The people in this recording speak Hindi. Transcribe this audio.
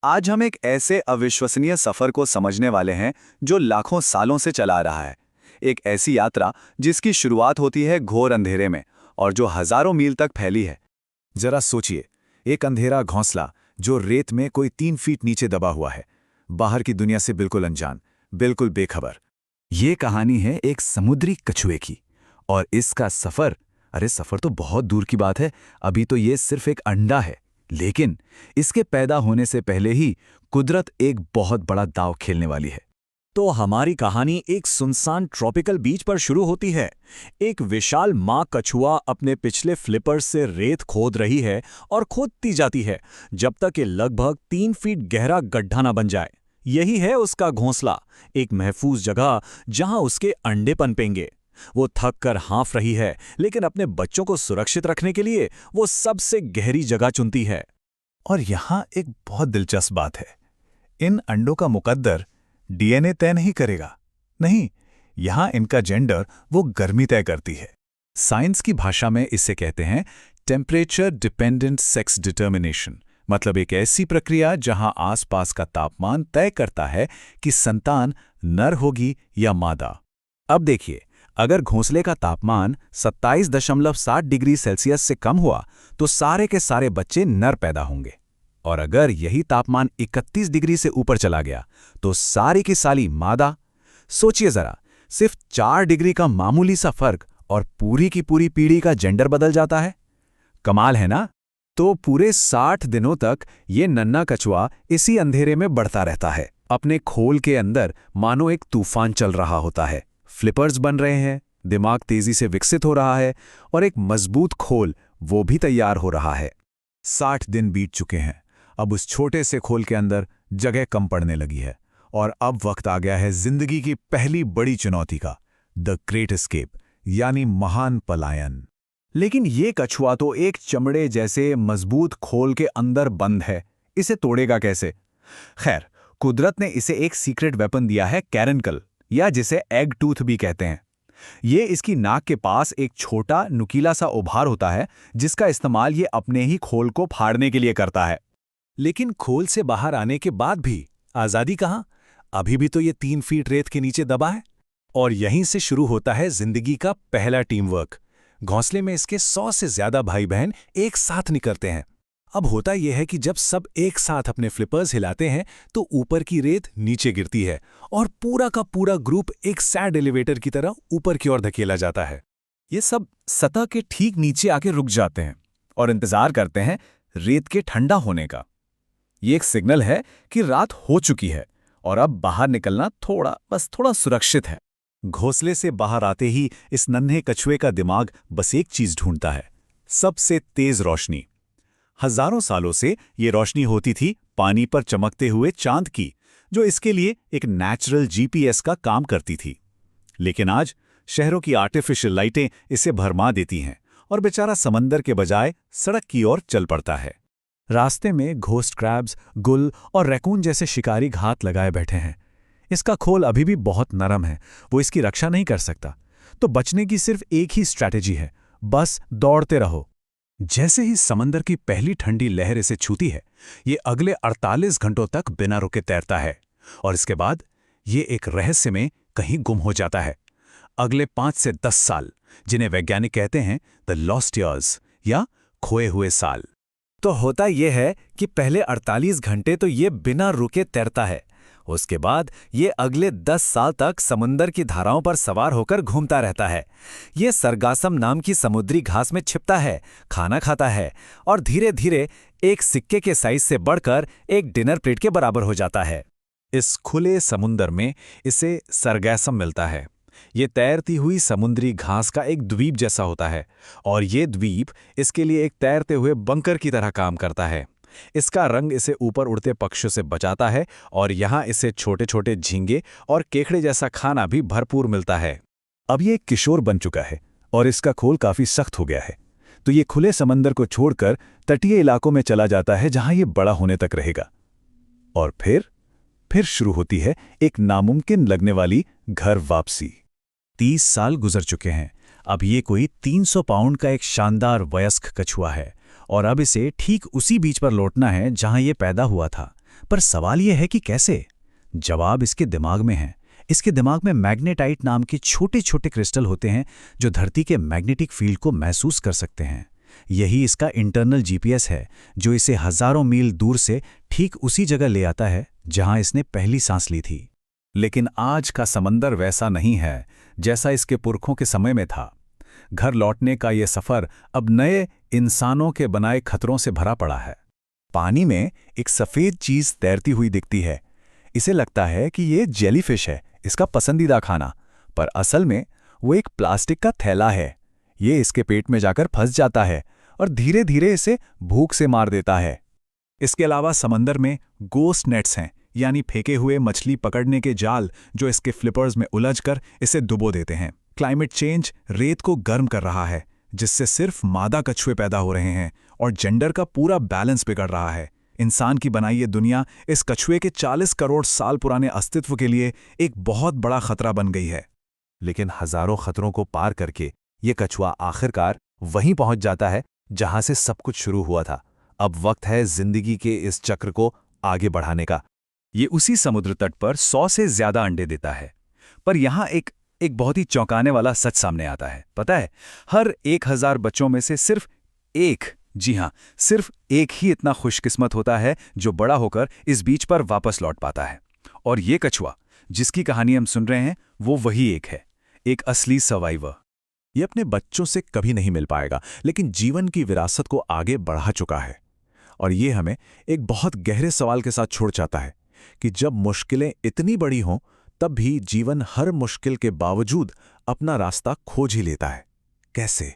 आज हम एक ऐसे अविश्वसनीय सफर को समझने वाले हैं जो लाखों सालों से चला रहा है। एक ऐसी यात्रा जिसकी शुरुआत होती है घोर अंधेरे में और जो हजारों मील तक फैली है। जरा सोचिए, एक अंधेरा घोंसला जो रेत में कोई 3 फीट नीचे दबा हुआ है, बाहर की दुनिया से बिल्कुल अनजान, बिल्कुल बेखबर। ये कहानी है एक समुद्री कछुए की, और इसका सफर, अरे सफर तो बहुत दूर की बात है। अभी तो ये सिर्फ एक अंडा है, लेकिन इसके पैदा होने से पहले ही कुदरत एक बहुत बड़ा दांव खेलने वाली है। तो हमारी कहानी एक सुनसान ट्रॉपिकल बीच पर शुरू होती है। एक विशाल माँ कछुआ अपने पिछले फ्लिपर्स से रेत खोद रही है और खोदती जाती है जब तक ये लगभग 3 फीट गहरा गड्ढा न बन जाए। यही है उसका घोंसला, एक महफूज जगह जहां उसके अंडे पनपेंगे। वो थक कर हाँफ रही है, लेकिन अपने बच्चों को सुरक्षित रखने के लिए वो सबसे गहरी जगह चुनती है। और यहाँ एक बहुत दिलचस्प बात है, इन अंडों का मुकद्दर डीएनए तय नहीं करेगा। नहीं, यहाँ इनका जेंडर वो गर्मी तय करती है। साइंस की भाषा में इसे कहते हैं टेम्परेचर डिपेंडेंट सेक्स डिटर्मिनेशन, मतलब एक ऐसी प्रक्रिया जहां आसपास का तापमान तय करता है कि संतान नर होगी या मादा। अब देखिए, अगर घोंसले का तापमान 27.7 डिग्री सेल्सियस से कम हुआ तो सारे के सारे बच्चे नर पैदा होंगे, और अगर यही तापमान 31 डिग्री से ऊपर चला गया तो सारी की सारी मादा। सोचिए जरा, सिर्फ 4 डिग्री का मामूली सा फर्क और पूरी की पूरी पीढ़ी का जेंडर बदल जाता है। कमाल है ना? तो पूरे 60 दिनों तक ये नन्हा कछुआ इसी अंधेरे में बढ़ता रहता है। अपने खोल के अंदर मानो एक तूफान चल रहा होता है। फ्लिपर्स बन रहे हैं, दिमाग तेजी से विकसित हो रहा है, और एक मजबूत खोल वो भी तैयार हो रहा है। 60 दिन बीत चुके हैं। अब उस छोटे से खोल के अंदर जगह कम पड़ने लगी है, और अब वक्त आ गया है जिंदगी की पहली बड़ी चुनौती का, द ग्रेट एस्केप, यानी महान पलायन। लेकिन ये कछुआ तो एक चमड़े जैसे मजबूत खोल के अंदर बंद है, इसे तोड़ेगा कैसे? खैर, कुदरत ने इसे एक सीक्रेट वेपन दिया है, कैरंकल, या जिसे एग टूथ भी कहते हैं। ये इसकी नाक के पास एक छोटा नुकीला सा उभार होता है जिसका इस्तेमाल ये अपने ही खोल को फाड़ने के लिए करता है। लेकिन खोल से बाहर आने के बाद भी आजादी कहाँ? अभी भी तो ये 3 फीट रेत के नीचे दबा है। और यहीं से शुरू होता है जिंदगी का पहला टीम वर्क। घोंसले में इसके 100 से ज्यादा भाई बहन एक साथ निकलते हैं। अब होता यह है कि जब सब एक साथ अपने फ्लिपर्स हिलाते हैं तो ऊपर की रेत नीचे गिरती है और पूरा का पूरा ग्रुप एक सैड एलिवेटर की तरह ऊपर की ओर धकेला जाता है। ये सब सतह के ठीक नीचे आके रुक जाते हैं और इंतजार करते हैं रेत के ठंडा होने का। ये एक सिग्नल है कि रात हो चुकी है और अब बाहर निकलना थोड़ा सुरक्षित है। घोंसले से बाहर आते ही इस नन्हे कछुए का दिमाग बस एक चीज ढूंढता है, सबसे तेज रोशनी। हजारों सालों से ये रोशनी होती थी पानी पर चमकते हुए चांद की, जो इसके लिए एक नेचुरल जीपीएस का काम करती थी। लेकिन आज शहरों की आर्टिफिशियल लाइटें इसे भरमा देती हैं और बेचारा समंदर के बजाय सड़क की ओर चल पड़ता है। रास्ते में घोस्ट क्रैब्स, गुल और रैकून जैसे शिकारी घात लगाए बैठे हैं। इसका खोल अभी भी बहुत नरम है, वो इसकी रक्षा नहीं कर सकता। तो बचने की सिर्फ एक ही स्ट्रैटेजी है, बस दौड़ते रहो। जैसे ही समंदर की पहली ठंडी लहर इसे छूती है, ये अगले 48 घंटों तक बिना रुके तैरता है, और इसके बाद ये एक रहस्य में कहीं गुम हो जाता है। अगले 5 से 10 साल, जिन्हें वैज्ञानिक कहते हैं द लॉस्ट ईयर्स या खोए हुए साल। तो होता यह है कि पहले 48 घंटे तो ये बिना रुके तैरता है। उसके बाद ये अगले 10 साल तक समुंदर की धाराओं पर सवार होकर घूमता रहता है। ये सरगासम नाम की समुद्री घास में छिपता है, खाना खाता है, और धीरे धीरे एक सिक्के के साइज से बढ़कर एक डिनर प्लेट के बराबर हो जाता है। इस खुले समुंदर में इसे सरगासम मिलता है। ये तैरती हुई समुद्री घास का एक द्वीप जैसा होता है, और ये द्वीप इसके लिए एक तैरते हुए बंकर की तरह काम करता है। इसका रंग इसे ऊपर उड़ते पक्षियों से बचाता है, और यहाँ इसे छोटे छोटे झींगे और केकड़े जैसा खाना भी भरपूर मिलता है। अब ये एक किशोर बन चुका है और इसका खोल काफी सख्त हो गया है, तो ये खुले समंदर को छोड़कर तटीय इलाकों में चला जाता है जहां ये बड़ा होने तक रहेगा। और फिर शुरू होती है एक नामुमकिन लगने वाली घर वापसी। 30 साल गुजर चुके हैं। अब ये कोई 300 पाउंड का एक शानदार वयस्क कछुआ है, और अब इसे ठीक उसी बीच पर लौटना है जहां ये पैदा हुआ था, पर सवाल यह है कि कैसे? जवाब इसके दिमाग में है। इसके दिमाग में मैग्नेटाइट नाम के छोटे छोटे क्रिस्टल होते हैं जो धरती के मैग्नेटिक फील्ड को महसूस कर सकते हैं। यही इसका इंटरनल जीपीएस है जो इसे हजारों मील दूर से ठीक उसी जगह ले आता है जहां इसने पहली सांस ली थी। लेकिन आज का समंदर वैसा नहीं है जैसा इसके पुरखों के समय में था। घर लौटने का ये सफर अब नए इंसानों के बनाए खतरों से भरा पड़ा है। पानी में एक सफेद चीज तैरती हुई दिखती है। इसे लगता है कि ये जेलीफिश है, इसका पसंदीदा खाना, पर असल में वो एक प्लास्टिक का थैला है। ये इसके पेट में जाकर फंस जाता है और धीरे धीरे इसे भूख से मार देता है। इसके अलावा समंदर में गोस्ट नेट्स हैं, यानी फेंके हुए मछली पकड़ने के जाल जो इसके फ्लिपर्स में उलझकर इसे डुबो देते हैं। क्लाइमेट चेंज रेत को गर्म कर रहा है, जिससे सिर्फ मादा कछुए पैदा हो रहे हैं और जेंडर का पूरा बैलेंस बिगड़ रहा है। इंसान की बनाई ये दुनिया इस कछुए के 40 करोड़ साल पुराने अस्तित्व के लिए एक बहुत बड़ा खतरा बन गई है। लेकिन हजारों खतरों को पार करके ये कछुआ आखिरकार वहीं पहुंच जाता है जहां से सब कुछ शुरू हुआ था। अब वक्त है जिंदगी के इस चक्र को आगे बढ़ाने का। ये उसी समुद्र तट पर 100 से ज्यादा अंडे देता है। पर यहाँ एक बहुत ही चौंकाने वाला सच सामने आता है। पता है, हर 1000 बच्चों में से सिर्फ एक, जी हाँ, सिर्फ एक ही इतना खुशकिस्मत होता है जो बड़ा होकर इस बीच पर वापस लौट पाता है। और ये कछुआ जिसकी कहानी हम सुन रहे हैं वो वही एक है, एक असली सर्वाइवर। ये अपने बच्चों से कभी नहीं मिल पाएगा, लेकिन जीवन की विरासत को आगे बढ़ा चुका है। और ये हमें एक बहुत गहरे सवाल के साथ छोड़ जाता है कि जब मुश्किलें इतनी बड़ी हों तब भी जीवन हर मुश्किल के बावजूद अपना रास्ता खोज ही लेता है। कैसे?